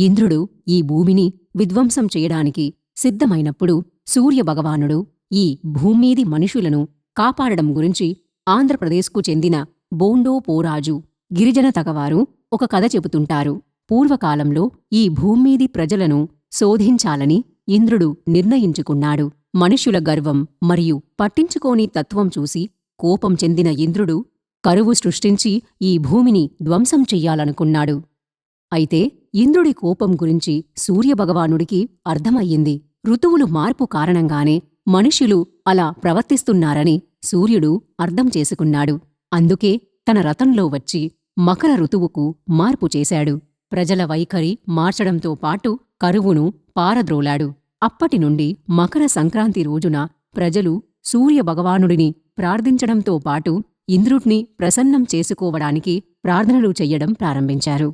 ఇంద్రుడు ఈ భూమిని విధ్వంసం చేయడానికి సిద్ధమైనప్పుడు సూర్యభగవానుడు ఈ భూమ్మీది మనుషులను కాపాడడం గురించి ఆంధ్రప్రదేశ్కు చెందిన బోండో పోరాజు గిరిజన తగవారు ఒక కథ చెబుతుంటారు. పూర్వకాలంలో ఈ భూమ్మీది ప్రజలను శోధించాలని ఇంద్రుడు నిర్ణయించుకున్నాడు. మనుష్యుల గర్వం మరియు పట్టించుకోని తత్వం చూసి కోపం చెందిన ఇంద్రుడు కరువు సృష్టించి ఈ భూమిని ధ్వంసం చెయ్యాలనుకున్నాడు. అయితే ఇంద్రుడి కోపం గురించి సూర్యభగవానుడికి అర్థమయ్యింది. ఋతువులు మార్పు కారణంగానే మనుష్యులు అలా ప్రవర్తిస్తున్నారని సూర్యుడు అర్థం చేసుకున్నాడు. అందుకే తన రథంలో వచ్చి మకర ఋతువుకు మార్పు చేశాడు. ప్రజల వైఖరి మార్చడంతో పాటు కరువును పారద్రోలాడు. అప్పటినుండి మకర సంక్రాంతి రోజున ప్రజలు సూర్యభగవానుడిని ప్రార్థించడంతో పాటు ఇంద్రుడ్ని ప్రసన్నం చేసుకోవడానికి ప్రార్థనలు చెయ్యడం ప్రారంభించారు.